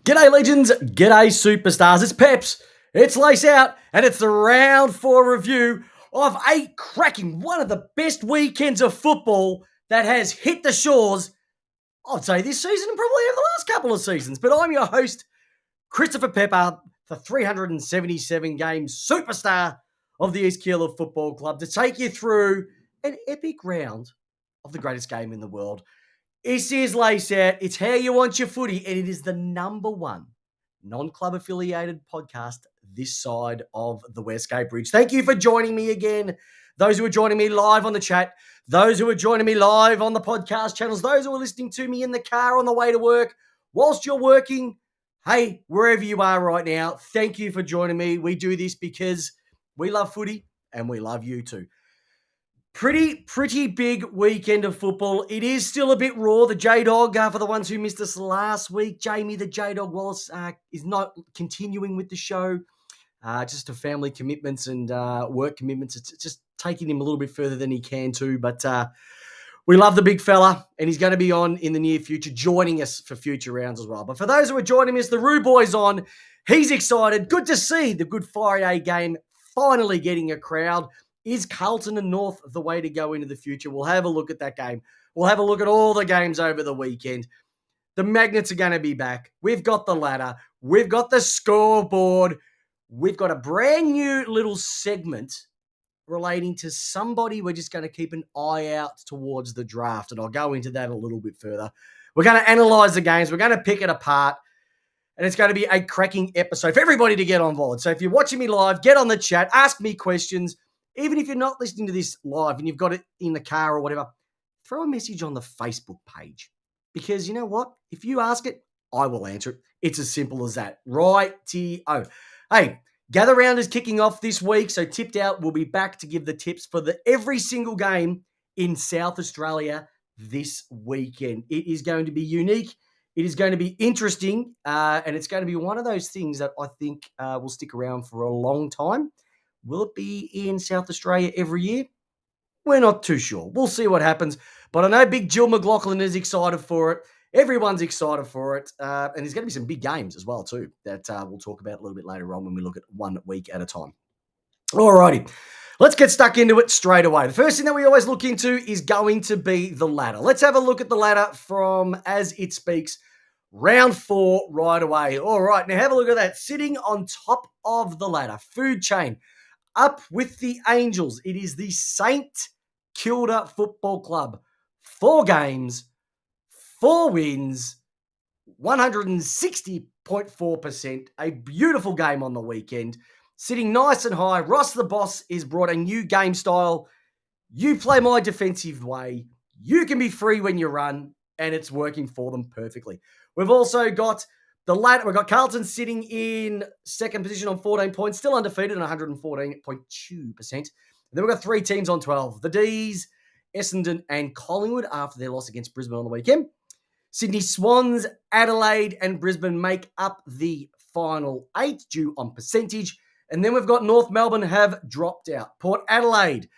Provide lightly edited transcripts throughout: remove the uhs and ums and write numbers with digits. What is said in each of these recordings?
G'day legends, g'day superstars. It's Peps, it's Lace Out, and it's the round 4 review of one of the best weekends of football that has hit the shores, I'd say this season and probably over the last couple of seasons. But I'm your host, Christopher Pepper, the 377 game superstar of the East Keilor Football Club, to take you through an epic round of the greatest game in the world. This is Lace Out. It's how you want your footy, and it is the number one non-club affiliated podcast this side of the Westgate Bridge. Thank you for joining me again. Those who are joining me live on the chat, those who are joining me live on the podcast channels, those who are listening to me in the car on the way to work, whilst you're working, hey, wherever you are right now, thank you for joining me. We do this because we love footy and we love you too. Pretty big weekend of football. It is still a bit raw. The J-Dog, for the ones who missed us last week, Jamie the J-Dog Wallace is not continuing with the show. Just to family commitments and work commitments. It's just taking him a little bit further than he can too. But we love the big fella, and he's going to be on in the near future, joining us for future rounds as well. But for those who are joining us, the Roo Boy's on. He's excited. Good to see the Good Friday game finally getting a crowd. Is Carlton and North the way to go into the future? We'll have a look at that game. We'll have a look at all the games over the weekend. The Magnets are going to be back. We've got the ladder. We've got the scoreboard. We've got a brand new little segment relating to somebody we're just going to keep an eye out towards the draft, and I'll go into that a little bit further. We're going to analyse the games. We're going to pick it apart, and it's going to be a cracking episode for everybody to get on board. So if you're watching me live, get on the chat, ask me questions. Even if you're not listening to this live and you've got it in the car or whatever, throw a message on the Facebook page. Because you know what? If you ask it, I will answer it. It's as simple as that. Righty-o. Hey, Gather Round is kicking off this week, so Tipped Out will be back to give the tips for every single game in South Australia this weekend. It is going to be unique. It is going to be interesting, and it's going to be one of those things that I think will stick around for a long time. Will it be in South Australia every year? We're not too sure. We'll see what happens. But I know Big Jill McLaughlin is excited for it. Everyone's excited for it. And there's going to be some big games as well too that we'll talk about a little bit later on when we look at 1 week at a time. Alrighty, let's get stuck into it straight away. The first thing that we always look into is going to be the ladder. Let's have a look at the ladder from As It Speaks. Round 4 right away. All right, now have a look at that. Sitting on top of the ladder, food chain. Up with the Angels, it is the St Kilda Football Club. 4 games, 4 wins, 160.4%. A beautiful game on the weekend. Sitting nice and high. Ross the Boss has brought a new game style. You play my defensive way. You can be free when you run, and it's working for them perfectly. We've also got the ladder. We've got Carlton sitting in second position on 14 points, still undefeated at 114.2%. And then we've got 3 teams on 12. The D's, Essendon and Collingwood after their loss against Brisbane on the weekend. Sydney Swans, Adelaide and Brisbane make up the final 8 due on percentage. And then we've got North Melbourne have dropped out. Port Adelaide.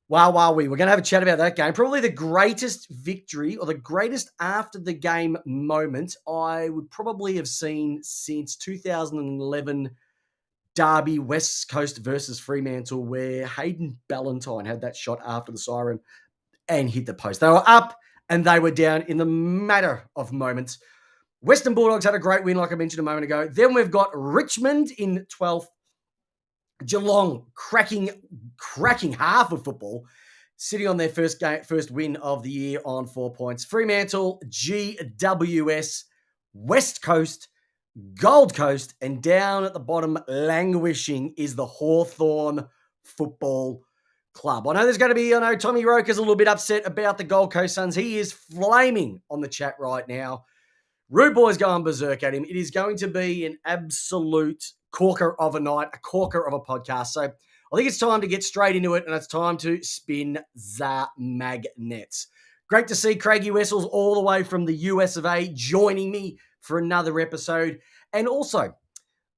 Wow, we're going to have a chat about that game. Probably the greatest victory or the greatest after the game moment I would probably have seen since 2011 Derby West Coast versus Fremantle, where Hayden Ballantyne had that shot after the siren and hit the post. They were up and they were down in the matter of moments. Western Bulldogs had a great win, like I mentioned a moment ago. Then we've got Richmond in 12th. Geelong cracking half of football, sitting on their first win of the year on 4 points. Fremantle, GWS, West Coast, Gold Coast, and down at the bottom, languishing, is the Hawthorn Football Club. I know Tommy Roker's a little bit upset about the Gold Coast Suns. He is flaming on the chat right now. Rude Boy's going berserk at him. It is going to be an absolute corker of a night, a corker of a podcast. So I think it's time to get straight into it, and it's time to spin the magnets. Great to see Craigie Wessels all the way from the US of A joining me for another episode. And also,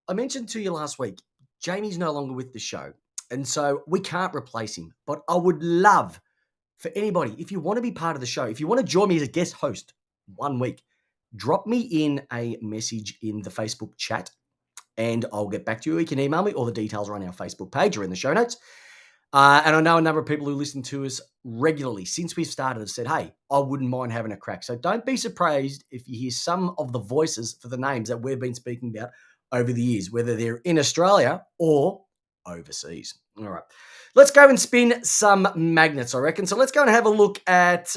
I mentioned to you last week, Jamie's no longer with the show, and so we can't replace him. But I would love for anybody, if you want to be part of the show, if you want to join me as a guest host 1 week, drop me in a message in the Facebook chat and I'll get back to you. You can email me. All the details are on our Facebook page or in the show notes. And I know a number of people who listen to us regularly since we've started have said, hey, I wouldn't mind having a crack. So don't be surprised if you hear some of the voices for the names that we've been speaking about over the years, whether they're in Australia or overseas. All right. Let's go and spin some magnets, I reckon. So let's go and have a look at...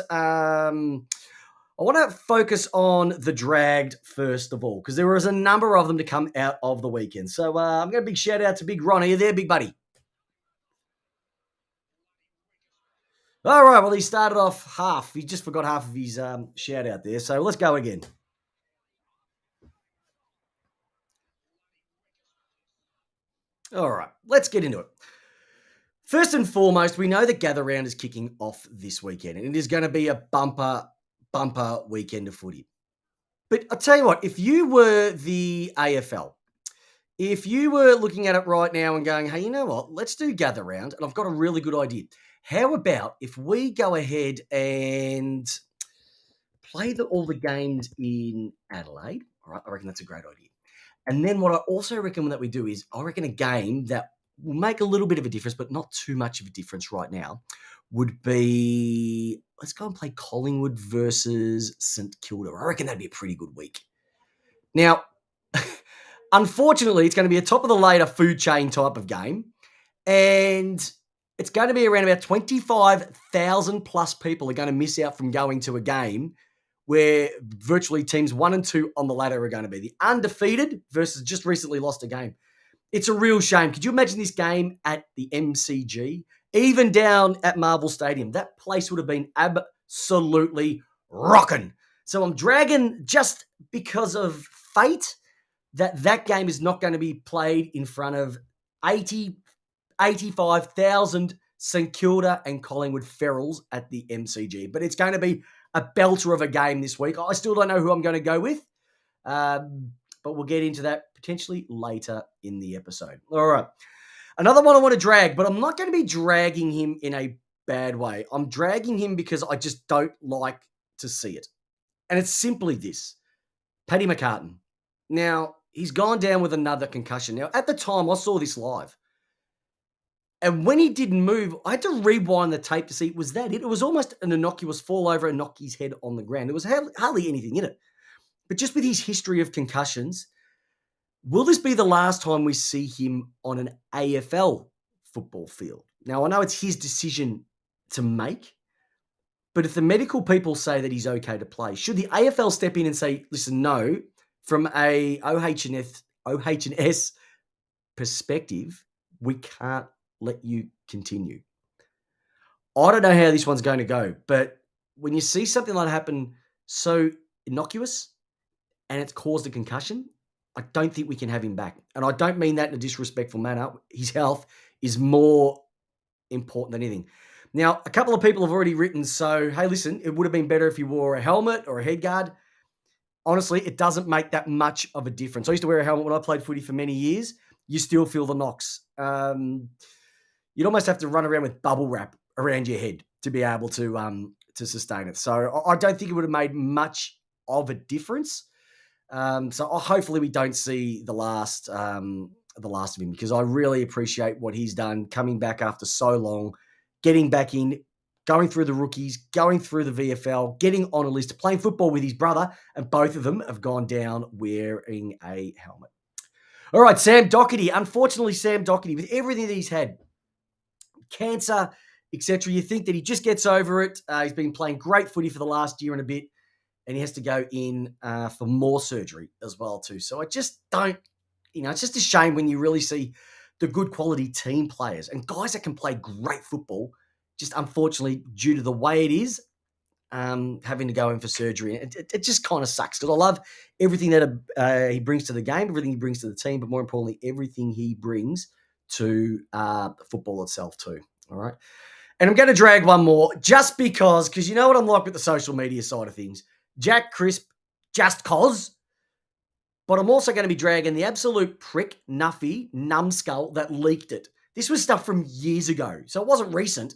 I want to focus on the dragged first of all, because there was a number of them to come out of the weekend. So I'm going to big shout out to Big Ron. Are you there, big buddy? All right, well, he started off half. He just forgot half of his shout out there. So let's go again. All right, let's get into it. First and foremost, we know the Gather Round is kicking off this weekend, and it is going to be a bumper weekend of footy. But I'll tell you what, if you were the AFL, if you were looking at it right now and going, hey, you know what, let's do Gather Round, and I've got a really good idea. How about if we go ahead and play all the games in Adelaide? All right, I reckon that's a great idea. And then what I also reckon that we do is, I reckon a game that will make a little bit of a difference, but not too much of a difference right now, would be, let's go and play Collingwood versus St Kilda. I reckon that'd be a pretty good week. Now, unfortunately, it's going to be a top of the ladder food chain type of game. And it's going to be around about 25,000 plus people are going to miss out from going to a game where virtually teams 1 and 2 on the ladder are going to be. The undefeated versus just recently lost a game. It's a real shame. Could you imagine this game at the MCG? Even down at Marvel Stadium, that place would have been absolutely rocking. So I'm dragging, just because of fate, that game is not going to be played in front of 85,000 St Kilda and Collingwood Ferals at the MCG. But it's going to be a belter of a game this week. I still don't know who I'm going to go with, but we'll get into that potentially later in the episode. All right. Another one I want to drag, but I'm not going to be dragging him in a bad way. I'm dragging him because I just don't like to see it. And it's simply this. Paddy McCartan. Now, he's gone down with another concussion. Now, at the time, I saw this live. And when he didn't move, I had to rewind the tape to see, was that it? It was almost an innocuous fall over and knock his head on the ground. There was hardly anything in it. But just with his history of concussions, will this be the last time we see him on an AFL football field? Now, I know it's his decision to make, but if the medical people say that he's okay to play, should the AFL step in and say, listen, no, from a OH&S perspective, we can't let you continue. I don't know how this one's going to go, but when you see something like that happen so innocuous and it's caused a concussion, I don't think we can have him back. And I don't mean that in a disrespectful manner. His health is more important than anything. Now, a couple of people have already written, so, hey, listen, it would have been better if you wore a helmet or a head guard. Honestly, it doesn't make that much of a difference. I used to wear a helmet when I played footy for many years. You still feel the knocks. You'd almost have to run around with bubble wrap around your head to be able to sustain it. So I don't think it would have made much of a difference. So hopefully we don't see the last of him, because I really appreciate what he's done, coming back after so long, getting back in, going through the rookies, going through the VFL, getting on a list, playing football with his brother, and both of them have gone down wearing a helmet. All right, Sam Doherty. Unfortunately, Sam Doherty, with everything that he's had, cancer, etc., you think that he just gets over it. He's been playing great footy for the last year and a bit, and he has to go in for more surgery as well too. So I just don't, it's just a shame when you really see the good quality team players and guys that can play great football, just unfortunately, due to the way it is, having to go in for surgery. It just kind of sucks, because I love everything that he brings to the game, everything he brings to the team, but more importantly, everything he brings to football itself too. All right. And I'm going to drag one more just because you know what I'm like with the social media side of things. Jack Crisp, just cause. But I'm also going to be dragging the absolute prick, nuffy, numbskull that leaked it. This was stuff from years ago, so it wasn't recent.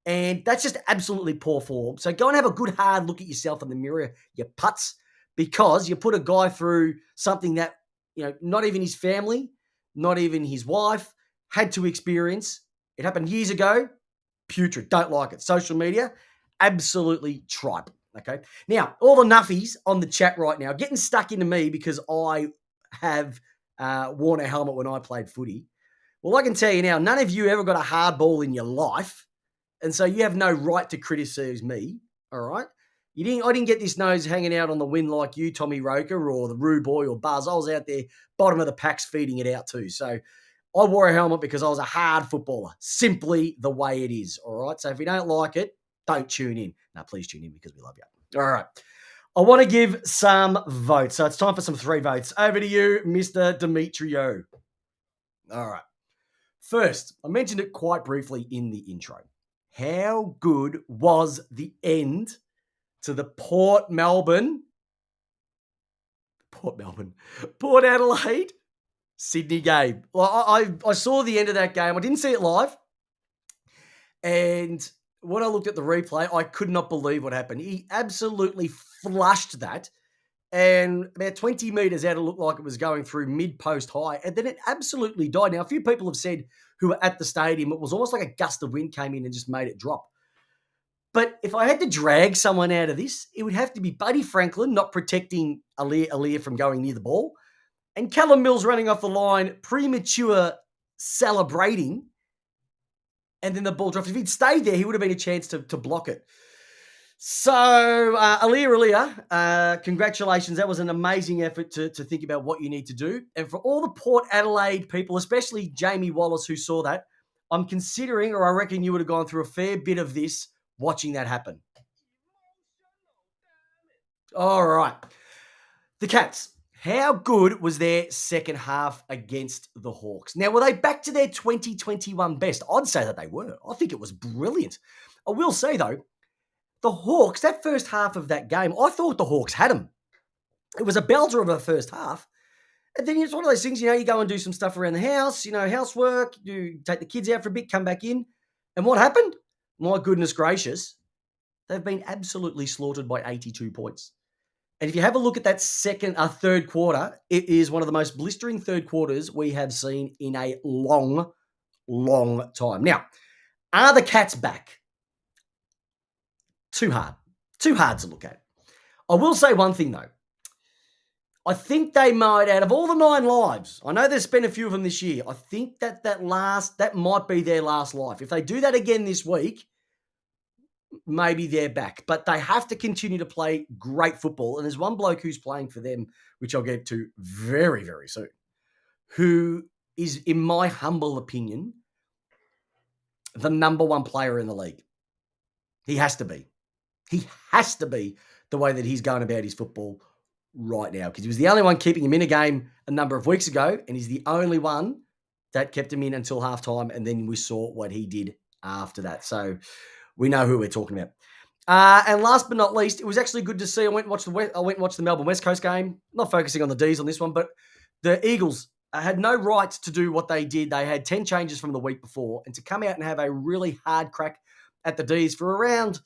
And that's just absolutely poor form. So go and have a good hard look at yourself in the mirror, you putz, because you put a guy through something that, not even his family, not even his wife had to experience. It happened years ago. Putrid. Don't like it. Social media, absolutely tripe. Okay. Now, all the nuffies on the chat right now getting stuck into me because I have worn a helmet when I played footy. Well, I can tell you now, none of you ever got a hard ball in your life. And so you have no right to criticize me. All right. I didn't get this nose hanging out on the wind like you, Tommy Roker, or the Roo Boy or Buzz. I was out there, bottom of the packs, feeding it out too. So I wore a helmet because I was a hard footballer. Simply the way it is. All right. So if you don't like it, don't tune in. No, please tune in because we love you. All right. I want to give some votes. So it's time for some 3 votes. Over to you, Mr. Demetrio. All right. First, I mentioned it quite briefly in the intro. How good was the end to the Port Adelaide, Sydney game? Well, I saw the end of that game. I didn't see it live. And when I looked at the replay, I could not believe what happened. He absolutely flushed that. And about 20 metres out, it looked like it was going through mid-post high. And then it absolutely died. Now, a few people have said who were at the stadium, it was almost like a gust of wind came in and just made it drop. But if I had to drag someone out of this, it would have to be Buddy Franklin not protecting Aliir from going near the ball, and Callum Mills running off the line, premature celebrating, and then the ball dropped. If he'd stayed there, he would have been a chance to block it. So, Aliir, congratulations. That was an amazing effort to think about what you need to do. And for all the Port Adelaide people, especially Jamie Wallace, who saw that, I'm considering, or I reckon you would have gone through a fair bit of this watching that happen. All right. The Cats. How good was their second half against the Hawks? Now, were they back to their 2021 best? I'd say that they were. I think it was brilliant. I will say, though, the Hawks, that first half of that game, I thought the Hawks had them. It was a belter of a first half. And then it's one of those things, you go and do some stuff around the house, housework, you take the kids out for a bit, come back in. And what happened? My goodness gracious, they've been absolutely slaughtered by 82 points. And if you have a look at that third quarter, it is one of the most blistering third quarters we have seen in a long, long time. Now, are the Cats back? Too hard to look at. I will say one thing, though. I think they might, out of all the 9 lives, I know there's been a few of them this year, I think that might be their last life. If they do that again this week, maybe they're back. But they have to continue to play great football. And there's one bloke who's playing for them, which I'll get to very, very soon, who is, in my humble opinion, the number 1 player in the league. He has to be. He has to be the way that he's going about his football right now, because he was the only one keeping him in a game a number of weeks ago, and he's the only one that kept him in until halftime, and then we saw what he did after that. So we know who we're talking about. And last but not least, it was actually good to see. I went and watched the Melbourne West Coast game. Not focusing on the D's on this one, but the Eagles had no right to do what they did. They had 10 changes from the week before, and to come out and have a really hard crack at the D's for around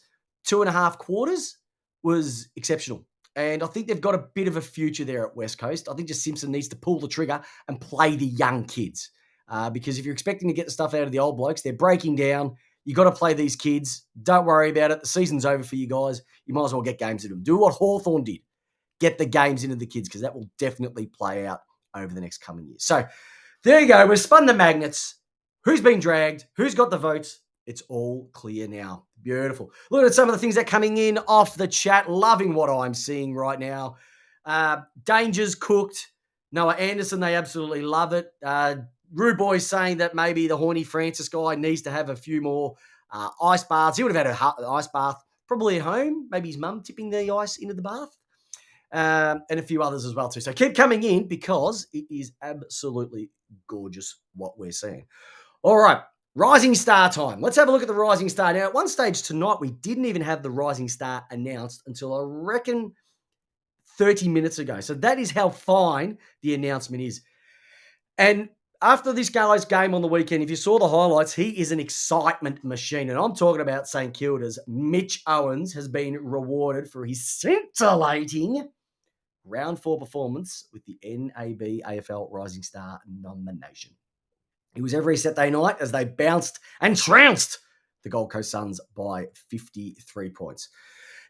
2.5 quarters was exceptional. And I think they've got a bit of a future there at West Coast. I think just Simpson needs to pull the trigger and play the young kids. Because if you're expecting to get the stuff out of the old blokes, they're breaking down. You got to play these kids. Don't worry about it. The season's over for you guys. You might as well get games into them. Do what Hawthorn did. Get the games into the kids, because that will definitely play out over the next coming years. So there you go. We've spun the magnets. Who's been dragged? Who's got the votes? It's all clear now. Beautiful. Look at some of the things that are coming in off the chat. Loving what I'm seeing right now. Danger's cooked. Noah Anderson, they absolutely love it. Rue Boy's saying that maybe the Horny Francis guy needs to have a few more ice baths. He would have had an ice bath probably at home. Maybe his mum tipping the ice into the bath. And a few others as well too. So keep coming in, because it is absolutely gorgeous what we're seeing. All right. Rising Star time. Let's have a look at the Rising Star. Now, at one stage tonight, we didn't even have the Rising Star announced until I reckon 30 minutes ago. So that is how fine the announcement is. And after this guy's game on the weekend, if you saw the highlights, he is an excitement machine. And I'm talking about St. Kilda's Mitch Owens has been rewarded for his scintillating round 4 performance with the NAB AFL Rising Star nomination. It was every Saturday night as they bounced and trounced the Gold Coast Suns by 53 points.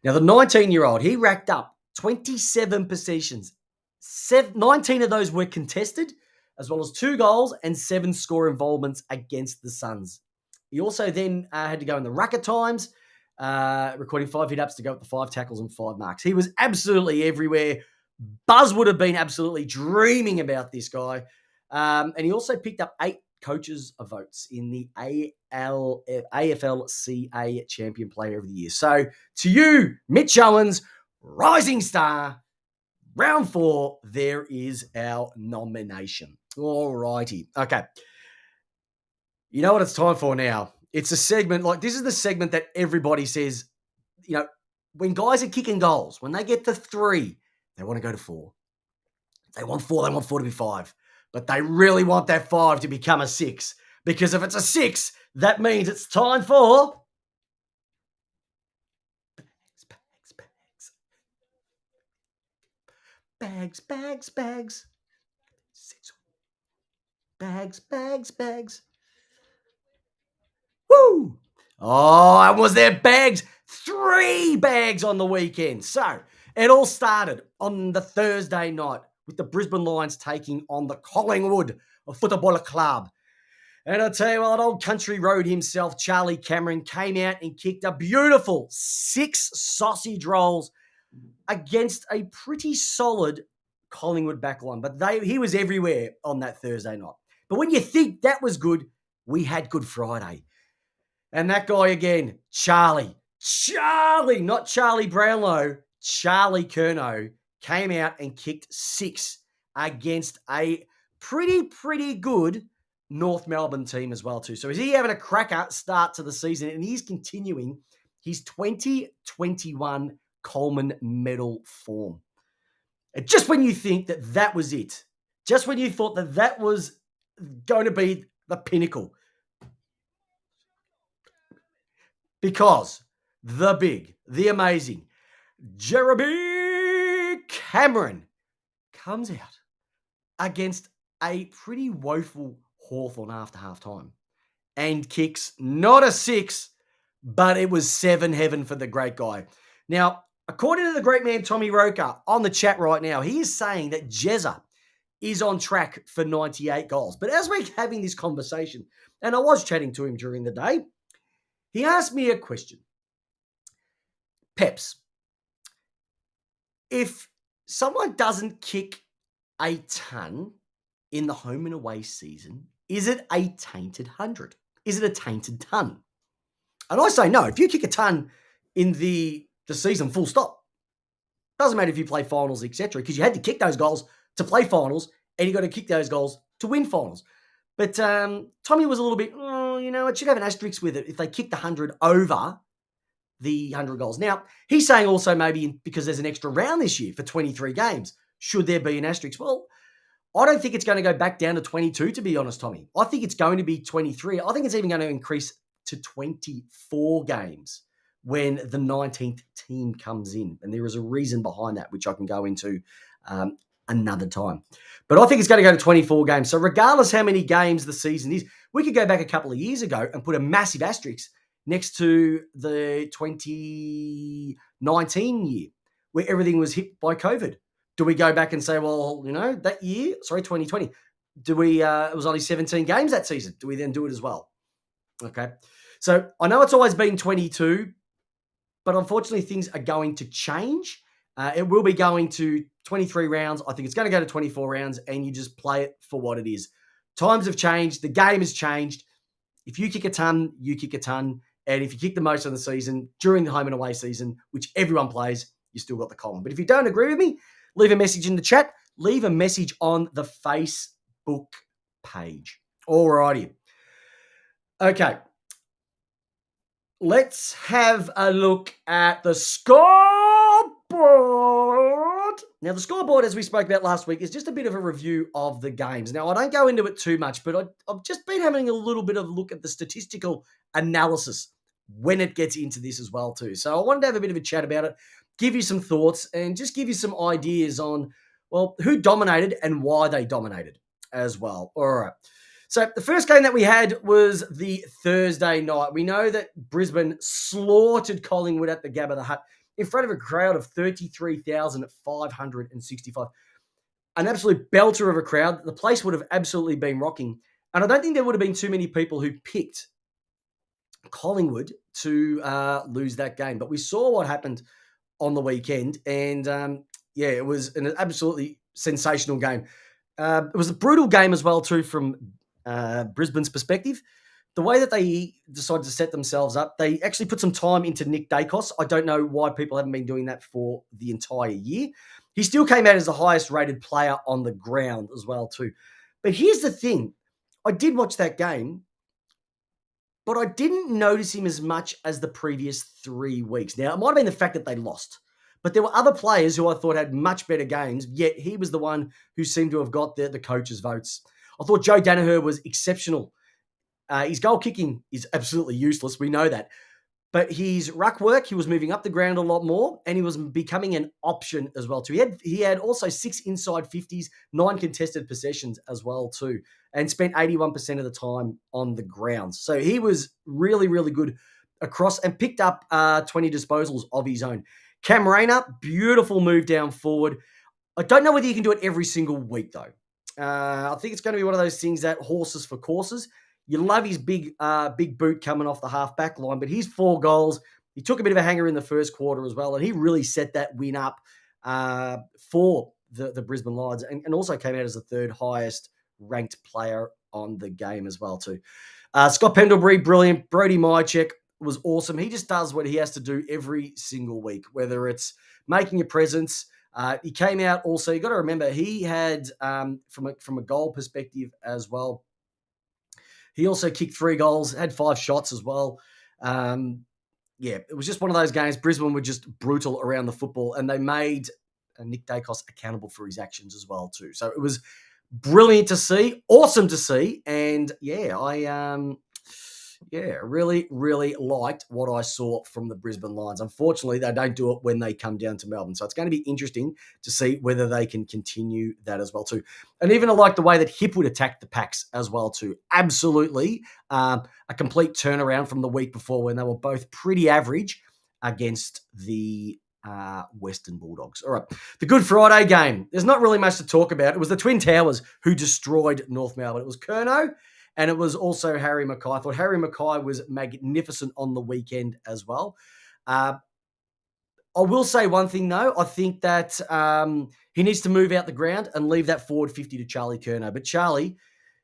Now, the 19-year-old, he racked up 27 possessions. 19 of those were contested, as well as 2 goals and 7 score involvements against the Suns. He also then had to go in the racket times, recording 5 hit-ups to go with the 5 tackles and 5 marks. He was absolutely everywhere. Buzz would have been absolutely dreaming about this guy. And he also picked up 8 coaches' votes in the AFLCA Champion Player of the Year. So to you, Mitch Owens, Rising Star, round 4, there is our nomination. All righty. Okay. You know what it's time for now? It's a segment, like this is the segment that everybody says, when guys are kicking goals, when they get to 3, they want to go to 4. They want 4 to be 5. But they really want that 5 to become a 6. Because if it's a 6, that means it's time for bags. Bags. Woo! Oh, and was there bags? 3 bags on the weekend. So it all started on the Thursday night with the Brisbane Lions taking on the Collingwood Football Club. And I'll tell you what, old country road himself, Charlie Cameron, came out and kicked a beautiful 6 sausage rolls against a pretty solid Collingwood backline. But he was everywhere on that Thursday night. But when you think that was good, we had Good Friday. And that guy again, Charlie, not Charlie Brownlow, Charlie Curnow, came out and kicked 6 against a pretty good North Melbourne team as well too. So is he having a cracker start to the season? And he's continuing his 2021 Coleman medal form. And just when you think that was it, just when you thought that was going to be the pinnacle, because the big, the amazing Jeremy Cameron comes out against a pretty woeful Hawthorn after halftime and kicks not a 6, but it was 7 heaven for the great guy. Now, according to the great man Tommy Roker on the chat right now, he is saying that Jezza is on track for 98 goals. But as we're having this conversation, and I was chatting to him during the day, he asked me a question. Peps, if someone doesn't kick a ton in the home and away season, is it a tainted 100? Is it a tainted ton? And I say no. If you kick a ton in the season, full stop. Doesn't matter if you play finals, etc., because you had to kick those goals to play finals, and you got to kick those goals to win finals. But Tommy was a little bit, it should have an asterisk with it if they kicked 100 over the 100 goals. Now, he's saying also maybe because there's an extra round this year for 23 games, should there be an asterisk? Well, I don't think it's going to go back down to 22, to be honest, Tommy. I think it's going to be 23. I think it's even going to increase to 24 games when the 19th team comes in. And there is a reason behind that, which I can go into another time. But I think it's going to go to 24 games. So regardless how many games the season is, we could go back a couple of years ago and put a massive asterisk next to the 2019 year where everything was hit by COVID. Do we go back and say, well, that year, 2020, it was only 17 games that season. Do we then do it as well? Okay. So I know it's always been 22, but unfortunately things are going to change. It will be going to 23 rounds. I think it's going to go to 24 rounds, and you just play it for what it is. Times have changed. The game has changed. If you kick a ton, you kick a ton. And if you kick the most of the season during the home and away season, which everyone plays, you still got the column. But if you don't agree with me, leave a message in the chat. Leave a message on the Facebook page. All righty. Okay. Let's have a look at the scoreboard. Now, the scoreboard, as we spoke about last week, is just a bit of a review of the games. Now, I don't go into it too much, but I've just been having a little bit of a look at the statistical analysis when it gets into this as well, too. So I wanted to have a bit of a chat about it. give you some thoughts and just give you some ideas on, well, who dominated and why they dominated as well. All right. So the first game that we had was the Thursday night. We know that Brisbane slaughtered Collingwood at the Gabba the Hutt in front of a crowd of 33,565. An absolute belter of a crowd. The place would have absolutely been rocking. And I don't think there would have been too many people who picked Collingwood to lose that game. But we saw what happened on the weekend. And it was an absolutely sensational game. It was a brutal game as well, too, from Brisbane's perspective. The way that they decided to set themselves up, they actually put some time into Nick Dacos. I don't know why people haven't been doing that for the entire year. He still came out as the highest rated player on the ground as well, too. But here's the thing. I did watch that game, but I didn't notice him as much as the previous 3 weeks. Now, it might have been the fact that they lost, but there were other players who I thought had much better games, yet he was the one who seemed to have got the coaches' votes. I thought Joe Daniher was exceptional. His goal kicking is absolutely useless. We know that. But his ruck work, he was moving up the ground a lot more, and he was becoming an option as well, too. He had also 6 inside 50s, 9 contested possessions as well, too, and spent 81% of the time on the ground. So he was really, really good across and picked up 20 disposals of his own. Cam Rayner, beautiful move down forward. I don't know whether you can do it every single week, though. I think it's going to be one of those things that horses for courses. You love his big boot coming off the half-back line, but his 4 goals, he took a bit of a hanger in the first quarter as well, and he really set that win up for the Brisbane Lions and also came out as the 3rd highest ranked player on the game as well too. Scott Pendlebury, brilliant. Brody Mychek was awesome. He just does what he has to do every single week, whether it's making a presence. He came out also, you got to remember, he had, from a goal perspective as well, he also kicked 3 goals, had 5 shots as well. It was just one of those games. Brisbane were just brutal around the football, and they made Nick Dacos accountable for his actions as well too. So it was brilliant to see, awesome to see, and really, really liked what I saw from the Brisbane Lions. Unfortunately, they don't do it when they come down to Melbourne. So it's going to be interesting to see whether they can continue that as well too. And even I like the way that Hipwood attacked the Packs as well too. Absolutely a complete turnaround from the week before when they were both pretty average against the Western Bulldogs. All right. The Good Friday game. There's not really much to talk about. It was the Twin Towers who destroyed North Melbourne. It was Curnow. And it was also Harry Mackay. I thought Harry Mackay was magnificent on the weekend as well. I will say one thing, though. I think that he needs to move out the ground and leave that forward 50 to Charlie Curnow. But Charlie,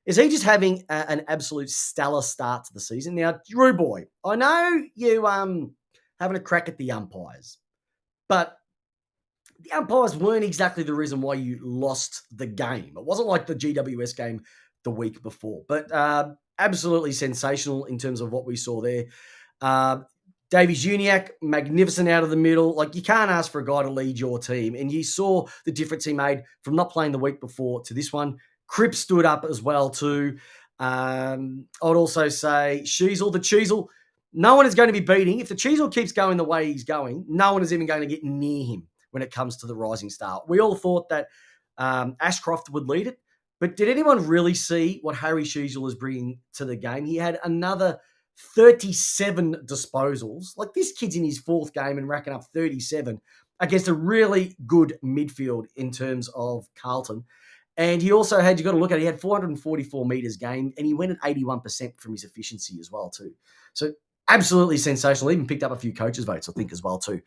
is he just having an absolute stellar start to the season? Now, Drew Boy, I know you having a crack at the umpires, but the umpires weren't exactly the reason why you lost the game. It wasn't like the GWS game the week before, but absolutely sensational in terms of what we saw there. Davies Uniacke, magnificent out of the middle. Like, you can't ask for a guy to lead your team, and you saw the difference he made from not playing the week before to this one. Cripps stood up as well too. I would also say Sheasel, the Cheasel, no one is going to be beating. If the Cheasel keeps going the way he's going, no one is even going to get near him when it comes to the rising star. We all thought that Ashcroft would lead it. But did anyone really see what Harry Sheasel is bringing to the game? He had another 37 disposals. Like, this kid's in his 4th game and racking up 37 against a really good midfield in terms of Carlton. And he also had, you got to look at it, he had 444 metres gained, and he went at 81% from his efficiency as well too. So absolutely sensational. Even picked up a few coaches' votes, I think, as well too.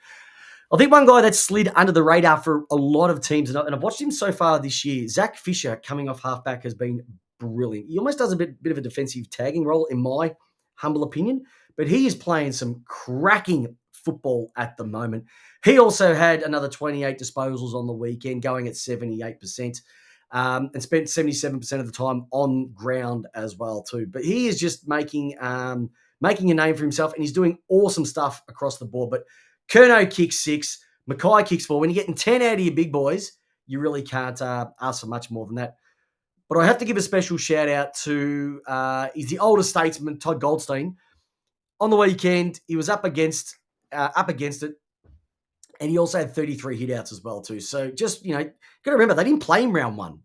I think one guy that slid under the radar for a lot of teams, and I've watched him so far this year, Zach Fisher coming off halfback has been brilliant. He almost does a bit of a defensive tagging role, in my humble opinion, but he is playing some cracking football at the moment. He also had another 28 disposals on the weekend, going at 78%, and spent 77% of the time on ground as well too. But he is just making a name for himself, and he's doing awesome stuff across the board. But Curnow kicks 6, Mackay kicks 4. When you're getting 10 out of your big boys, you really can't ask for much more than that. But I have to give a special shout out to he's the older statesman, Todd Goldstein. On the weekend, he was up against it, And he also had 33 hitouts as well, too. So just, got to remember, they didn't play him round one.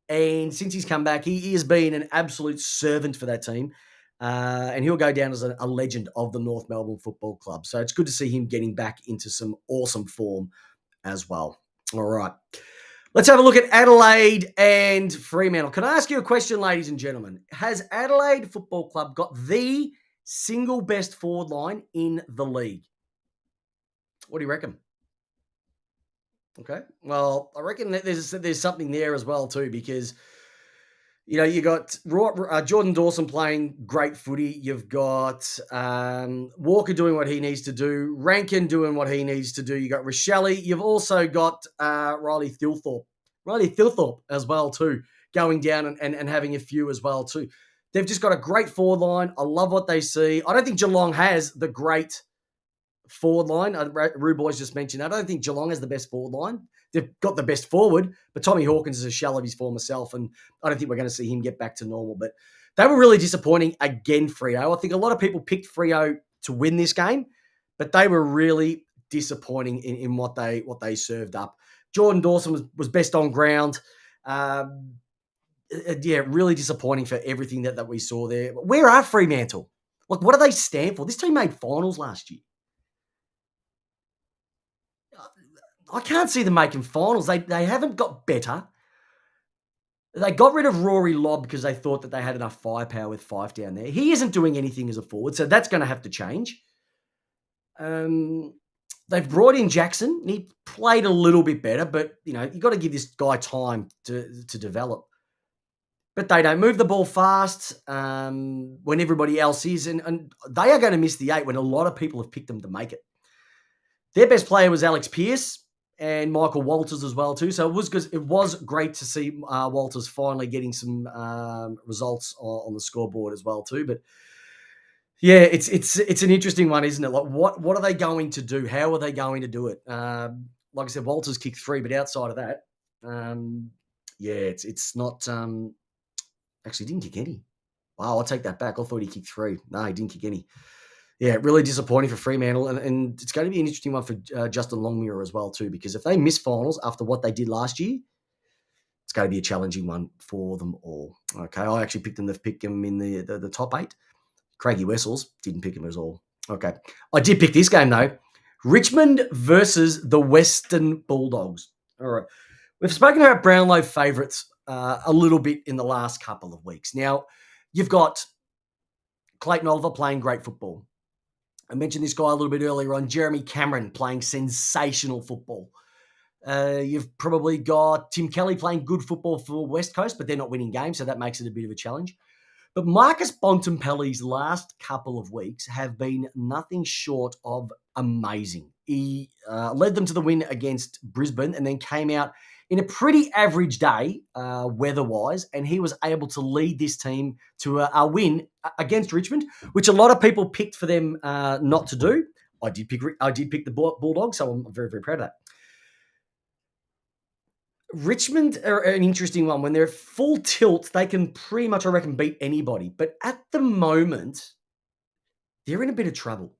And since he's come back, he has been an absolute servant for that team. And he'll go down as a legend of the North Melbourne Football Club. So it's good to see him getting back into some awesome form as well. All right. Let's have a look at Adelaide and Fremantle. Can I ask you a question, ladies and gentlemen? Has Adelaide Football Club got the single best forward line in the league? What do you reckon? Okay. Well, I reckon that there's something there as well too, because you got Jordan Dawson playing great footy. You've got Walker doing what he needs to do. Rankin doing what he needs to do. You got Rochelle. You've also got Riley Thilthorpe as well too, going down and having a few as well too. They've just got a great forward line. I love what they see. I don't think Geelong has the great forward line. Rue Boys just mentioned that. I don't think Geelong has the best forward line. They've got the best forward, but Tommy Hawkins is a shell of his former self, and I don't think we're going to see him get back to normal. But they were really disappointing again, Freo. I think a lot of people picked Freo to win this game, but they were really disappointing in what they served up. Jordan Dawson was best on ground. Really disappointing for everything that we saw there. Where are Fremantle? Like, what do they stand for? This team made finals last year. I can't see them making finals. They haven't got better. They got rid of Rory Lobb because they thought that they had enough firepower with Fife down there. He isn't doing anything as a forward, so that's going to have to change. They've brought in Jackson. He played a little bit better, but, you've got to give this guy time to develop. But they don't move the ball fast when everybody else is, and they are going to miss the 8 when a lot of people have picked them to make it. Their best player was Alex Pearce and Michael Walters as well too. So it was great to see Walters finally getting some results on the scoreboard as well too. But yeah, it's an interesting one, isn't it? Like, what are they going to do? How are they going to do it? Like I said, Walters kicked 3, but outside of that, it's not. Actually, didn't kick any. Wow, I'll take that back. I thought he kicked 3. No, he didn't kick any. Yeah, really disappointing for Fremantle, and it's going to be an interesting one for Justin Longmuir as well too, because if they miss finals after what they did last year, it's going to be a challenging one for them all. Okay, I actually picked them in the top 8. Craigie Wessels didn't pick him at all. Okay, I did pick this game though. Richmond versus the Western Bulldogs. All right, we've spoken about Brownlow favourites a little bit in the last couple of weeks. Now, you've got Clayton Oliver playing great football. I mentioned this guy a little bit earlier on, Jeremy Cameron playing sensational football. You've probably got Tim Kelly playing good football for West Coast, but they're not winning games, so that makes it a bit of a challenge. But Marcus Bontempelli's last couple of weeks have been nothing short of amazing. He led them to the win against Brisbane and then came out in a pretty average day weather-wise, and he was able to lead this team to a win against Richmond, which a lot of people picked for them not to do. I did pick the Bulldogs, so I'm very, very proud of that. Richmond are an interesting one. When they're full tilt, they can pretty much, I reckon, beat anybody. But at the moment, they're in a bit of trouble.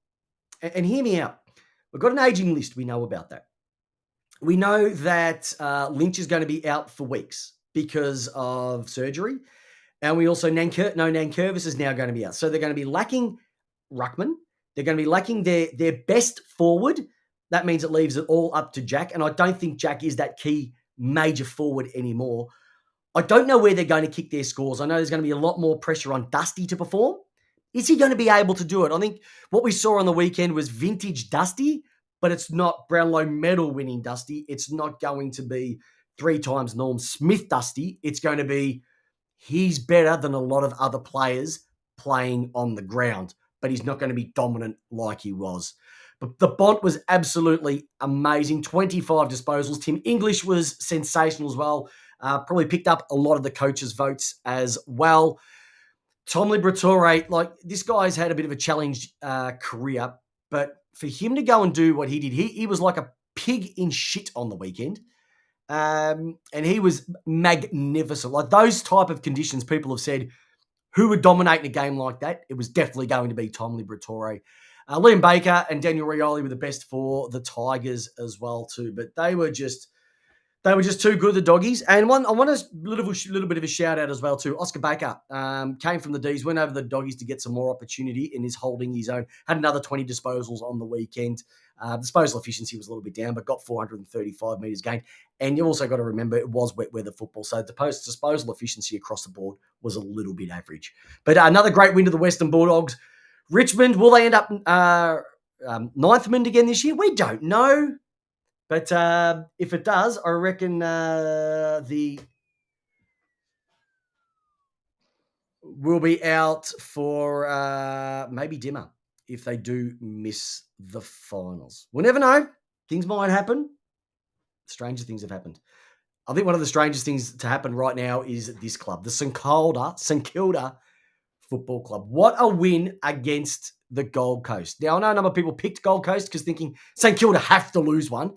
And hear me out. We've got an aging list. We know about that. We know that Lynch is going to be out for weeks because of surgery. And we also know Nankervis is now going to be out. So they're going to be lacking Ruckman. They're going to be lacking their best forward. That means it leaves it all up to Jack. And I don't think Jack is that key major forward anymore. I don't know where they're going to kick their scores. I know there's going to be a lot more pressure on Dusty to perform. Is he going to be able to do it? I think what we saw on the weekend was vintage Dusty, but it's not Brownlow medal winning Dusty. It's not going to be 3 times Norm Smith Dusty. It's going to be he's better than a lot of other players playing on the ground, but he's not going to be dominant like he was. But the Bont was absolutely amazing. 25 disposals. Tim English was sensational as well. Probably picked up a lot of the coaches' votes as well. Tom Liberatore, this guy's had a bit of a challenged career, but for him to go and do what he did, he was like a pig in shit on the weekend. And he was magnificent. Like those type of conditions, people have said, who would dominate in a game like that? It was definitely going to be Tom Liberatore. Liam Baker and Daniel Rioli were the best for the Tigers as well too, but they were just too good, the doggies. And I want a little bit of a shout out as well to Oscar Baker. Came from the D's, went over the doggies to get some more opportunity and is holding his own. Had another 20 disposals on the weekend. Disposal efficiency was a little bit down, but got 435 metres gained. And you also got to remember it was wet weather football, so the disposal efficiency across the board was a little bit average. But another great win to the Western Bulldogs. Richmond, will they end up ninth man again this year? We don't know. But if it does, I reckon we'll be out for maybe Dimmer if they do miss the finals. We'll never know. Things might happen. Stranger things have happened. I think one of the strangest things to happen right now is this club, the St Kilda Football Club. What a win against the Gold Coast. Now, I know a number of people picked Gold Coast because thinking St Kilda have to lose one.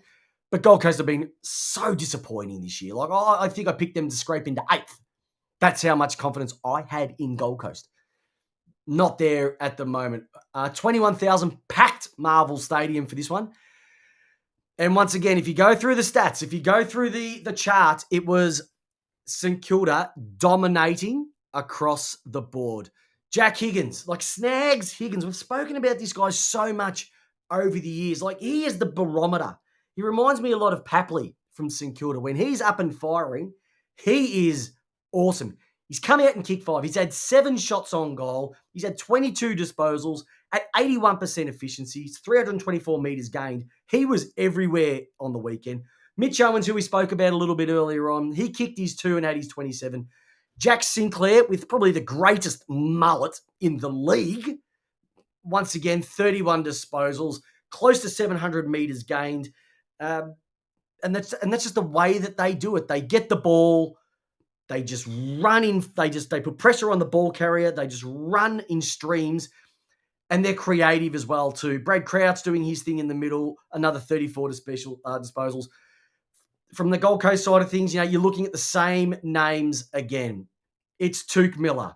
But Gold Coast have been so disappointing this year. Like, I think I picked them to scrape into 8th. That's how much confidence I had in Gold Coast. Not there at the moment. 21,000 packed Marvel Stadium for this one. And once again, if you go through the stats, if you go through the chart, it was St Kilda dominating across the board. Jack Higgins, like Snags Higgins. We've spoken about this guy so much over the years. Like, he is the barometer. He reminds me a lot of Papley from St Kilda. When he's up and firing, he is awesome. He's come out and kicked 5. He's had 7 shots on goal. He's had 22 disposals at 81% efficiency. He's 324 metres gained. He was everywhere on the weekend. Mitch Owens, who we spoke about a little bit earlier on, he kicked his 2 and had his 27. Jack Sinclair, with probably the greatest mullet in the league. Once again, 31 disposals, close to 700 metres gained. And that's just the way that they do it. They get the ball, they just run in, they put pressure on the ball carrier, they just run in streams, and they're creative as well too. Brad Crouch doing his thing in the middle, another 34 disposals. From the Gold Coast side of things, you're looking at the same names again. It's Tuke Miller,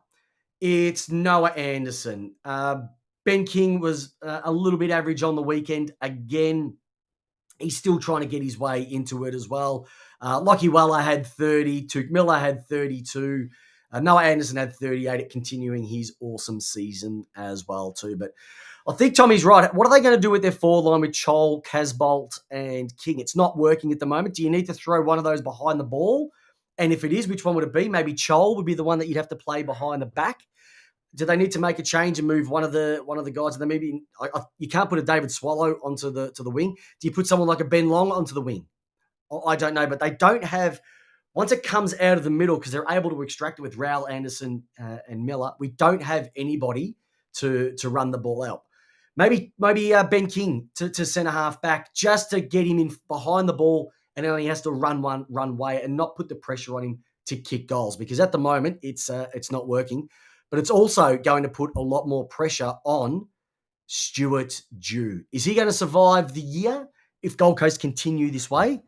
it's Noah Anderson. Ben King was a little bit average on the weekend again. He's still trying to get his way into it as well. Lockie Weller had 30. Tuke Miller had 32. Noah Anderson had 38, continuing his awesome season as well too. But I think Tommy's right. What are they going to do with their forward line with Chol, Casbolt, and King? It's not working at the moment. Do you need to throw one of those behind the ball? And if it is, which one would it be? Maybe Chol would be the one that you'd have to play behind the back. Do they need to make a change and move one of the guys? And then maybe you can't put a David Swallow onto the wing. Do you put someone like a Ben Long onto the wing? I don't know, but they don't have. Once it comes out of the middle, because they're able to extract it with Raul Anderson and Miller, we don't have anybody to run the ball out. Maybe Ben King to centre half back just to get him in behind the ball, and then he has to run way and not put the pressure on him to kick goals, because at the moment it's not working. But it's also going to put a lot more pressure on Stuart Dew. Is he going to survive the year if Gold Coast continue this way?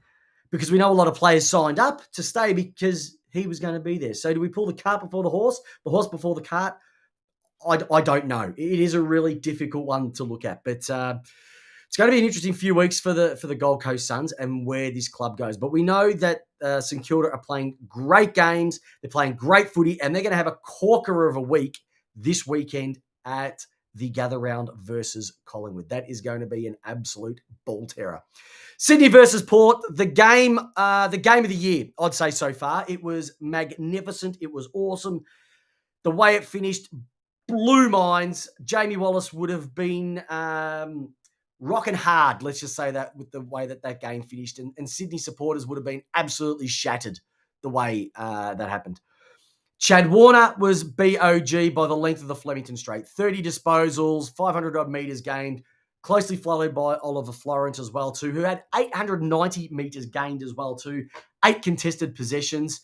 Because we know a lot of players signed up to stay because he was going to be there. So do we pull the cart before the horse before the cart? I don't know. It is a really difficult one to look at. But it's going to be an interesting few weeks for the Gold Coast Suns and where this club goes. But we know that St Kilda are playing great games. They're playing great footy, and they're going to have a corker of a week this weekend at the Gather Round versus Collingwood. That is going to be an absolute ball terror. Sydney versus Port, the game of the year, I'd say so far. It was magnificent. It was awesome. The way it finished blew minds. Jamie Wallace would have been rocking hard, let's just say that, with the way that game finished. And Sydney supporters would have been absolutely shattered the way that happened. Chad Warner was BOG by the length of the Flemington Straight. 30 disposals, 500-odd metres gained, closely followed by Oliver Florent as well too, who had 890 metres gained as well too, 8 contested possessions.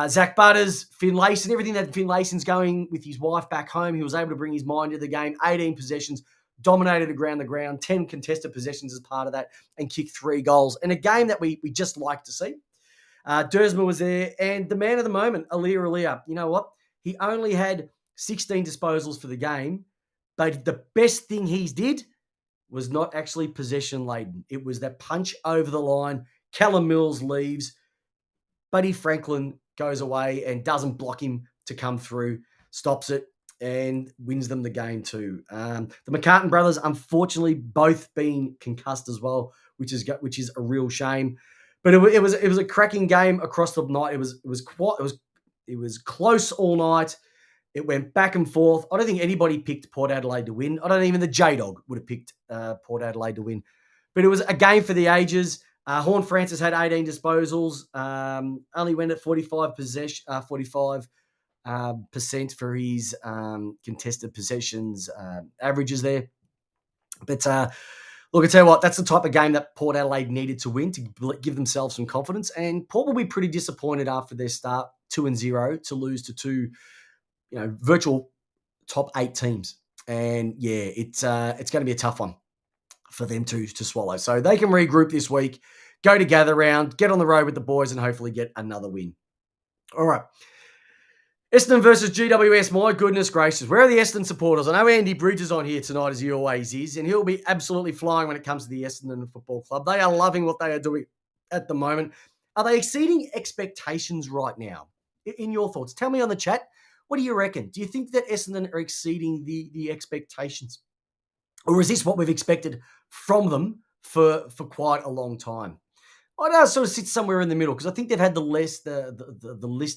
Zach Butters, Finlayson, everything that Finlayson's going with his wife back home, he was able to bring his mind to the game, 18 possessions, dominated around the ground, 10 contested possessions as part of that, and kicked 3 goals. And a game that we just like to see. Dersma was there, and the man of the moment, Aliir. You know what? He only had 16 disposals for the game, But the best thing he's did was not actually possession laden. It was that punch over the line. Callum Mills leaves. Buddy Franklin goes away and doesn't block him to come through, stops it, and wins them the game too. The McCartan brothers, unfortunately, both been concussed as well, which is a real shame. But it was a cracking game across the night. It was close all night. It went back and forth. I don't think anybody picked Port Adelaide to win. I don't even the J-Dog would have picked Port Adelaide to win. But it was a game for the ages. Horne-Francis had 18 disposals, only went at 45% for his contested possessions averages there. But look, I tell you what, that's the type of game that Port Adelaide needed to win to give themselves some confidence. And Port will be pretty disappointed after their start 2-0 to lose to two, virtual top 8 teams. And yeah, it's going to be a tough one for them to swallow. So they can regroup this week, go to gather round, get on the road with the boys, and hopefully get another win. All right. Essendon versus GWS. My goodness gracious. Where are the Essendon supporters? I know Andy Bridge is on here tonight, as he always is, and he'll be absolutely flying when it comes to the Essendon Football Club. They are loving what they are doing at the moment. Are they exceeding expectations right now? In your thoughts, tell me on the chat. What do you reckon? Do you think that Essendon are exceeding the expectations? Or is this what we've expected from them for quite a long time? I know it sort of sits somewhere in the middle because I think they've had the list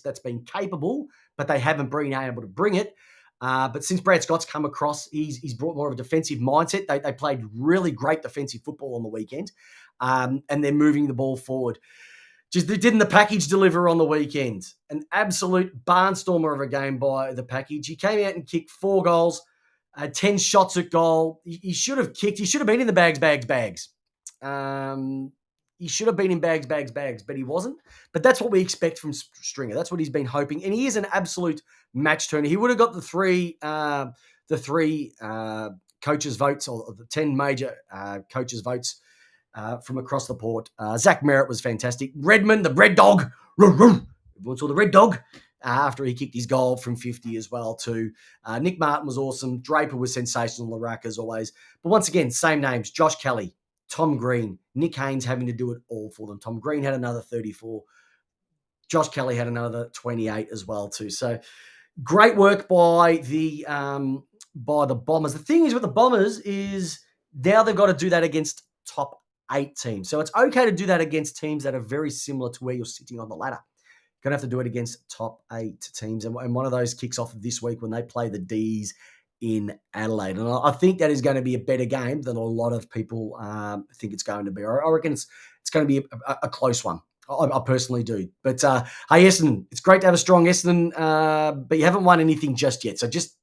that's been capable, but they haven't been able to bring it. But since Brad Scott's come across, he's brought more of a defensive mindset. They played really great defensive football on the weekend, and they're moving the ball forward. Just didn't the package deliver on the weekend? An absolute barnstormer of a game by the package. He came out and kicked 4 goals, 10 shots at goal. He should have kicked. He should have been in the bags. He should have been in bags, but he wasn't. But that's what we expect from Stringer. That's what he's been hoping. And he is an absolute match turner. He would have got the three coaches' votes, or the 10 major coaches' votes from across the port. Zach Merritt was fantastic. Redmond, the Red Dog. Everyone saw the Red Dog after he kicked his goal from 50 as well too. Nick Martin was awesome. Draper was sensational. The rack as always. But once again, same names. Josh Kelly, Tom Green, Nick Haynes having to do it all for them. Tom Green had another 34. Josh Kelly had another 28 as well too. So great work by the Bombers. The thing is with the Bombers is now they've got to do that against top 8 teams. So it's okay to do that against teams that are very similar to where you're sitting on the ladder. You're going to have to do it against top 8 teams. And one of those kicks off this week when they play the D's in Adelaide. And I think that is going to be a better game than a lot of people think it's going to be. I reckon it's going to be a close one. I personally do. But hey, Essendon, it's great to have a strong Essendon, but you haven't won anything just yet. So just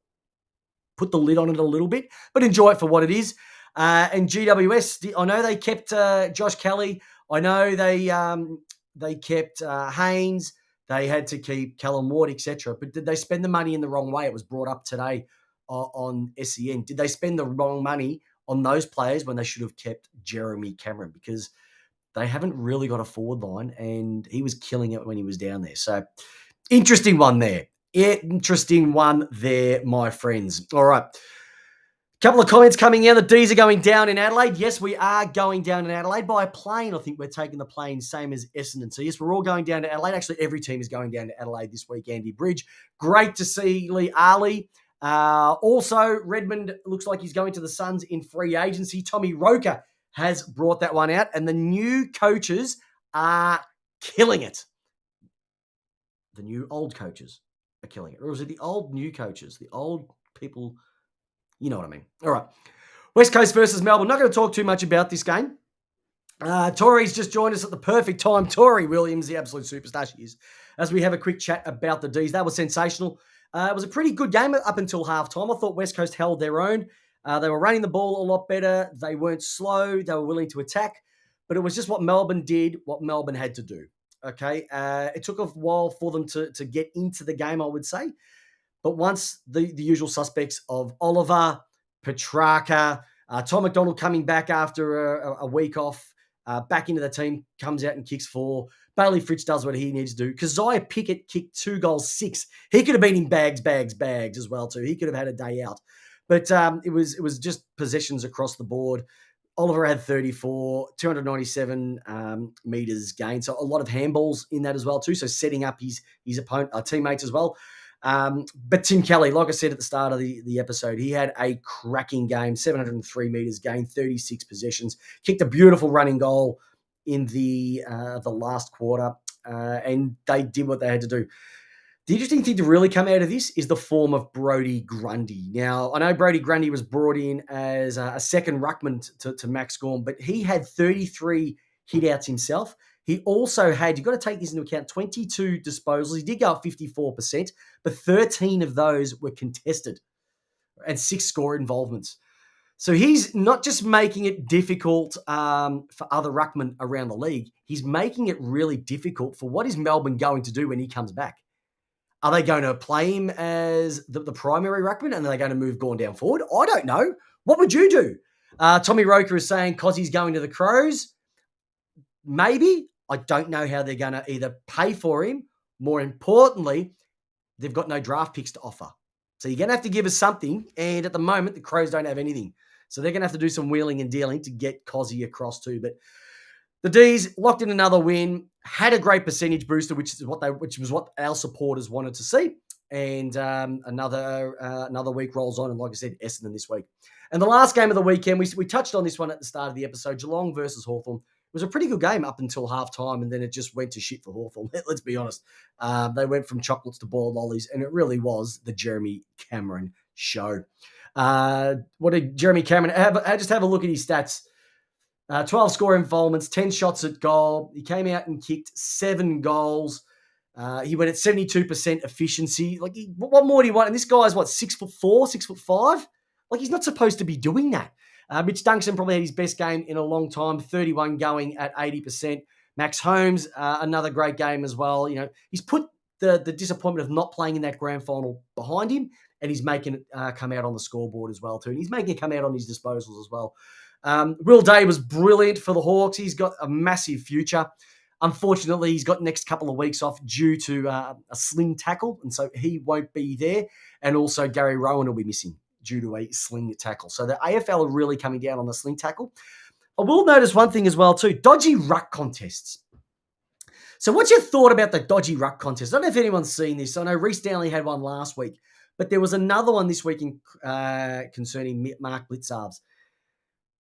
put the lid on it a little bit, but enjoy it for what it is. And GWS, I know they kept Josh Kelly. I know they kept Haynes. They had to keep Callum Ward, etc. But did they spend the money in the wrong way? It was brought up today on SEN. Did they spend the wrong money on those players when they should have kept Jeremy Cameron? Because they haven't really got a forward line, and he was killing it when he was down there. So interesting one there. Interesting one there, my friends. All right. Couple of comments coming in. The D's are going down in Adelaide. Yes, we are going down in Adelaide by a plane. I think we're taking the plane, same as Essendon. So yes, we're all going down to Adelaide. Actually, every team is going down to Adelaide this week, Andy Bridge. Great to see Lee Ali. Also, Redmond looks like he's going to the Suns in free agency. Tommy Roker has brought that one out, and the new coaches are killing it. The new old coaches are killing it. Or is it the old new coaches? The old people... You know what I mean. All right. West Coast versus Melbourne. Not going to talk too much about this game. Tori's just joined us at the perfect time. Tori Williams, the absolute superstar she is, as we have a quick chat about the D's. That was sensational. It was a pretty good game up until halftime. I thought West Coast held their own. They were running the ball a lot better. They weren't slow. They were willing to attack. But it was just what Melbourne did, what Melbourne had to do. Okay. It took a while for them to get into the game, I would say. But once the usual suspects of Oliver, Petrarca, Tom McDonald coming back after a week off, back into the team, comes out and kicks 4. Bailey Fritsch does what he needs to do. Keziah Pickett kicked 2 goals, 6. He could have been in bags as well too. He could have had a day out. But it was just possessions across the board. Oliver had 34, 297 meters gained. So a lot of handballs in that as well too. So setting up his opponent, teammates as well. But Tim Kelly, like I said at the start of the episode, he had a cracking game, 703 meters gained, 36 possessions, kicked a beautiful running goal in the last quarter, and they did what they had to do. The interesting thing to really come out of this is the form of Brodie Grundy. Now, I know Brodie Grundy was brought in as a second ruckman to Max Gawn, but he had 33 hit-outs himself. He also had, you've got to take this into account, 22 disposals. He did go up 54%, but 13 of those were contested and 6 score involvements. So he's not just making it difficult for other ruckmen around the league. He's making it really difficult for what is Melbourne going to do when he comes back. Are they going to play him as the primary ruckman and are they going to move Gawn down forward? I don't know. What would you do? Tommy Roker is saying Cozzy's going to the Crows. Maybe. I don't know how they're going to either pay for him. More importantly, they've got no draft picks to offer. So you're going to have to give us something. And at the moment, the Crows don't have anything. So they're going to have to do some wheeling and dealing to get Cozzy across too. But the D's locked in another win, had a great percentage booster, which was what our supporters wanted to see. And another week rolls on, and like I said, Essendon this week. And the last game of the weekend, we touched on this one at the start of the episode, Geelong versus Hawthorn. It was a pretty good game up until halftime, and then it just went to shit for Hawthorn. Let's be honest. They went from chocolates to boiled lollies, and it really was the Jeremy Cameron show. What did Jeremy Cameron have? Just have a look at his stats. 12 score involvements, 10 shots at goal. He came out and kicked 7 goals. He went at 72% efficiency. Like, what more do you want? And this guy's, 6'4", 6'5"? Like, he's not supposed to be doing that. Mitch Duncan probably had his best game in a long time, 31 going at 80%. Max Holmes, another great game as well. You know, he's put the disappointment of not playing in that grand final behind him, and he's making it come out on the scoreboard as well too. And he's making it come out on his disposals as well. Will Day was brilliant for the Hawks. He's got a massive future. Unfortunately, he's got next couple of weeks off due to a sling tackle, and so he won't be there. And also Gary Rowan will be missing due to a sling tackle. So the AFL are really coming down on the sling tackle. I will notice one thing as well too, dodgy ruck contests. So what's your thought about the dodgy ruck contest? I don't know if anyone's seen this. I know Reece Stanley had one last week, but there was another one this week concerning Mark Blitzarves,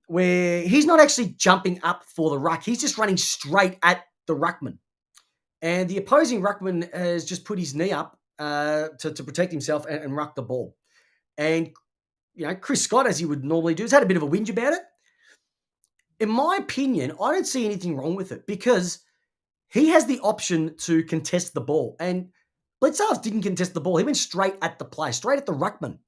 where he's not actually jumping up for the ruck. He's just running straight at the ruckman. And the opposing ruckman has just put his knee up to protect himself and ruck the ball. And, you know, Chris Scott, as he would normally do, has had a bit of a whinge about it. In my opinion, I don't see anything wrong with it because he has the option to contest the ball. And Blitzarves didn't contest the ball. He went straight at the play, straight at the ruckman.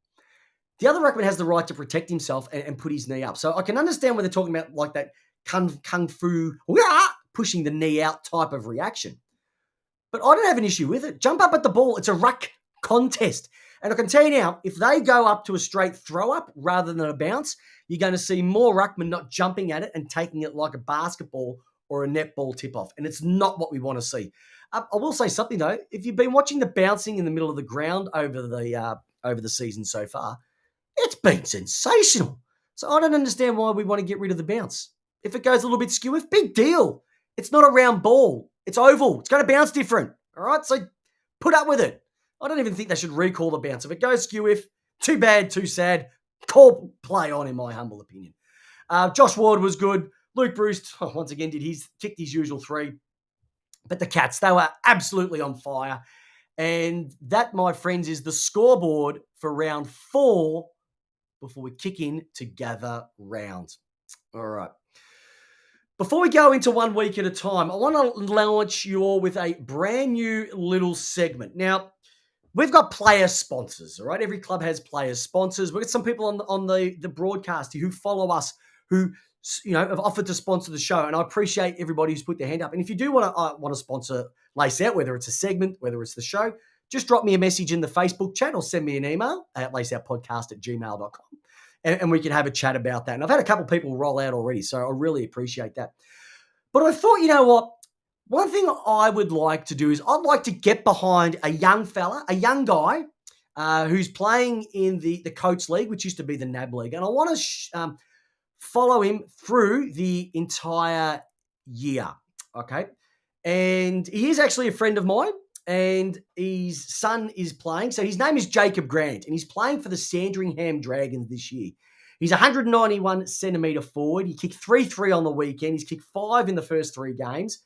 The other ruckman has the right to protect himself and put his knee up. So I can understand when they're talking about like that kung fu, pushing the knee out type of reaction. But I don't have an issue with it. Jump up at the ball. It's a ruck contest. And I can tell you now, if they go up to a straight throw up rather than a bounce, you're going to see more ruckmen not jumping at it and taking it like a basketball or a netball tip-off. And it's not what we want to see. I will say something, though. If you've been watching the bouncing in the middle of the ground over the season so far, it's been sensational. So I don't understand why we want to get rid of the bounce. If it goes a little bit skew, big deal. It's not a round ball. It's oval. It's going to bounce different. All right? So put up with it. I don't even think they should recall the bounce. If it goes skew, too bad, too sad. Call play on, in my humble opinion. Josh Ward was good. Luke Bruce, once again, kicked his usual 3. But the Cats, they were absolutely on fire. And that, my friends, is the scoreboard for round 4 before we kick in to gather rounds. All right. Before we go into 1 week at a time, I want to launch you all with a brand new little segment. Now, we've got player sponsors, all right? Every club has player sponsors. We've got some people on the broadcast who follow us who, you know, have offered to sponsor the show, and I appreciate everybody who's put their hand up. And if you do want to sponsor Lace Out, whether it's a segment, whether it's the show, just drop me a message in the Facebook chat or send me an email at laceoutpodcast@gmail.com. And we can have a chat about that. And I've had a couple of people roll out already, so I really appreciate that. But I thought, you know what? One thing I would like to do is I'd like to get behind a young fella, a young guy, who's playing in the Coates League, which used to be the NAB League. And I want to follow him through the entire year, okay? And he is actually a friend of mine, and his son is playing. So his name is Jacob Grant, and he's playing for the Sandringham Dragons this year. He's 191 centimetre forward. He kicked 3-3 on the weekend. He's kicked 5 in the first 3 games.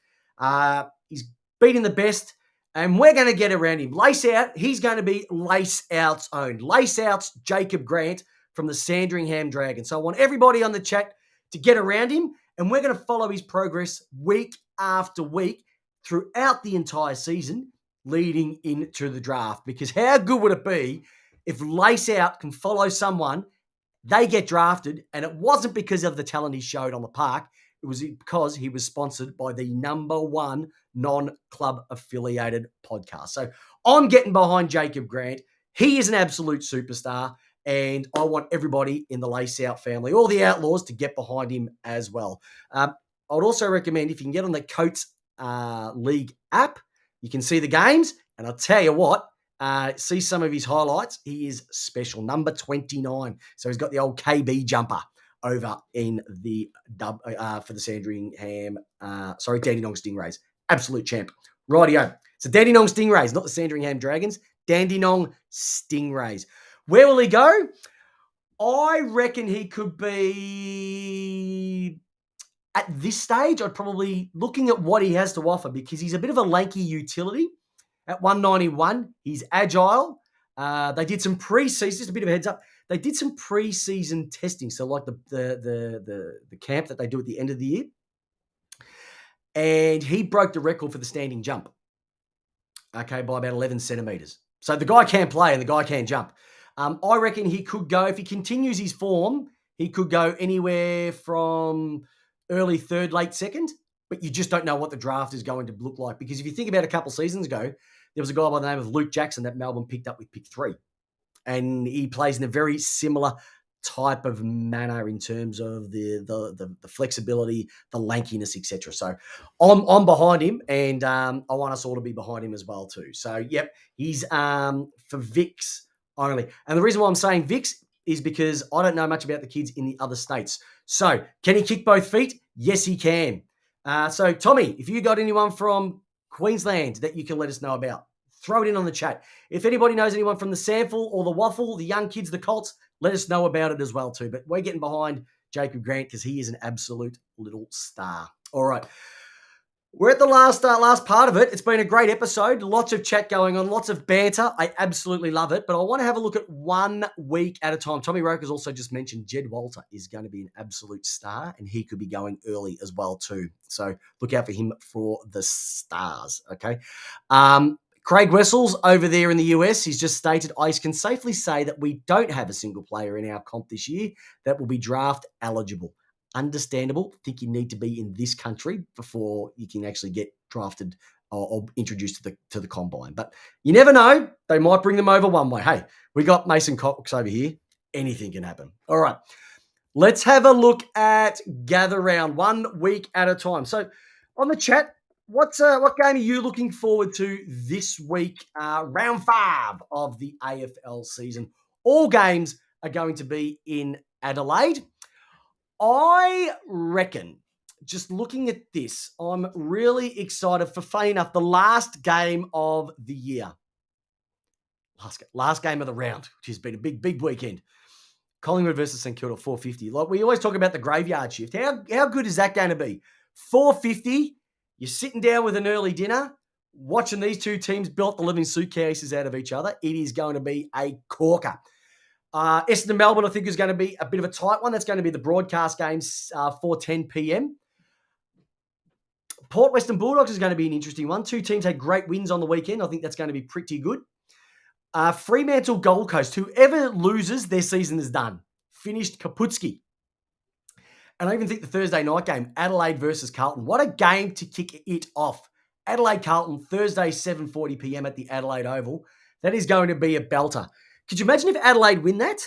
He's beating the best, and we're going to get around him. Lace Out, he's going to be Lace Out's own. Lace Out's Jacob Grant from the Sandringham Dragons. So I want everybody on the chat to get around him, and we're going to follow his progress week after week throughout the entire season leading into the draft. Because how good would it be if Lace Out can follow someone, they get drafted, and it wasn't because of the talent he showed on the park. It was because he was sponsored by the #1 non-club affiliated podcast. So I'm getting behind Jacob Grant. He is an absolute superstar, and I want everybody in the Lace Out family, all the Outlaws, to get behind him as well. I would also recommend, if you can get on the Coates League app, you can see the games, and I'll tell you what, see some of his highlights. He is special, number 29. So he's got the old KB jumper over in the for the Sandringham, Dandenong Stingrays. Absolute champ. Rightio. So Dandenong Stingrays, not the Sandringham Dragons, Dandenong Stingrays. Where will he go? I reckon he could be, at this stage, I'd probably, looking at what he has to offer, because he's a bit of a lanky utility. At 191, he's agile. They did some pre-season, just a bit of a heads up. They did some pre-season testing, so like the camp that they do at the end of the year, and he broke the record for the standing jump. Okay, by about 11 centimeters. So the guy can play and the guy can jump. I reckon he could go, if he continues his form, he could go anywhere from early third, late second. But you just don't know what the draft is going to look like, because if you think about a couple seasons ago, there was a guy by the name of Luke Jackson that Melbourne picked up with pick 3. And he plays in a very similar type of manner in terms of the flexibility, the lankiness, etc. So I'm behind him, and I want us all to be behind him as well too. So, yep, he's for Vix only. And the reason why I'm saying Vix is because I don't know much about the kids in the other states. So can he kick both feet? Yes, he can. So, Tommy, if you got anyone from Queensland that you can let us know about, throw it in on the chat. If anybody knows anyone from the Sample or the Waffle, the young kids, the Colts, let us know about it as well too. But we're getting behind Jacob Grant because he is an absolute little star. All right. We're at the last part of it. It's been a great episode. Lots of chat going on, lots of banter. I absolutely love it. But I want to have a look at 1 week at a time. Tommy Roker's also just mentioned Jed Walter is going to be an absolute star, and he could be going early as well too. So look out for him for the Stars, okay? Craig Wessels over there in the US, he's just stated, I can safely say that we don't have a single player in our comp this year that will be draft eligible. Understandable. I think you need to be in this country before you can actually get drafted or introduced to the combine. But you never know. They might bring them over one way. Hey, we got Mason Cox over here. Anything can happen. All right. Let's have a look at Gather Round 1 week at a time. So on the chat, what game are you looking forward to this week? Round 5 of the AFL season. All games are going to be in Adelaide. I reckon, just looking at this, I'm really excited for, funny enough, the last game of the year. Last game of the round, which has been a big weekend. Collingwood versus St Kilda, 450. Like we always talk about the graveyard shift. How good is that going to be? 450, you're sitting down with an early dinner, watching these two teams belt the living suitcases out of each other. It is going to be a corker. Essendon Melbourne, I think, is going to be a bit of a tight one. That's going to be the broadcast games, 4:10 p.m. Port Western Bulldogs is going to be an interesting one. Two teams had great wins on the weekend. I think that's going to be pretty good. Fremantle Gold Coast, whoever loses, their season is done. Finished Kaputski. And I even think the Thursday night game, Adelaide versus Carlton. What a game to kick it off. Adelaide Carlton, Thursday, 7:40 p.m. at the Adelaide Oval. That is going to be a belter. Could you imagine if Adelaide win that?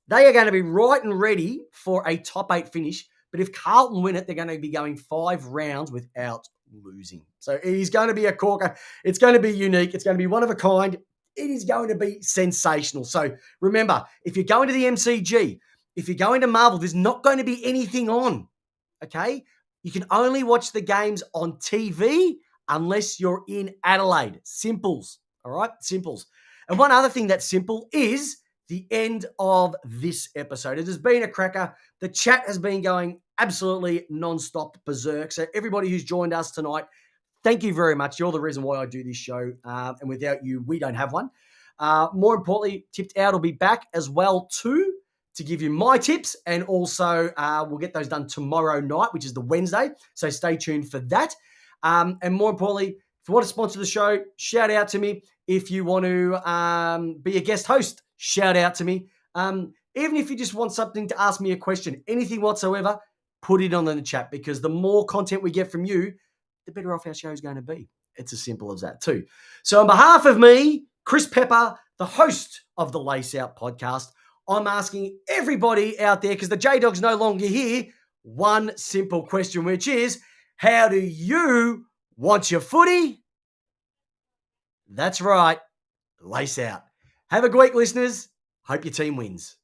They are going to be right and ready for a top 8 finish. But if Carlton win it, they're going to be going 5 rounds without losing. So it is going to be a corker. It's going to be unique. It's going to be one of a kind. It is going to be sensational. So remember, if you're going to the MCG, if you're going to Marvel, there's not going to be anything on, okay? You can only watch the games on TV unless you're in Adelaide. Simples, all right? Simples. And one other thing that's simple is the end of this episode. It has been a cracker. The chat has been going absolutely non-stop berserk. So everybody who's joined us tonight, thank you very much. You're the reason why I do this show. And without you, we don't have one. More importantly, Tipped Out will be back as well too to give you my tips. And also we'll get those done tomorrow night, which is the Wednesday. So stay tuned for that. And more importantly, if you want to sponsor the show, shout out to me. If you want to be a guest host, shout out to me. Even if you just want something to ask me a question, anything whatsoever, put it on in the chat, because the more content we get from you, the better off our show is going to be. It's as simple as that too. So on behalf of me, Chris Pepper, the host of the Lace Out podcast, I'm asking everybody out there, because the J-Dog's no longer here, one simple question, which is, how do you want your footy? That's right. Lace out. Have a great week, listeners. Hope your team wins.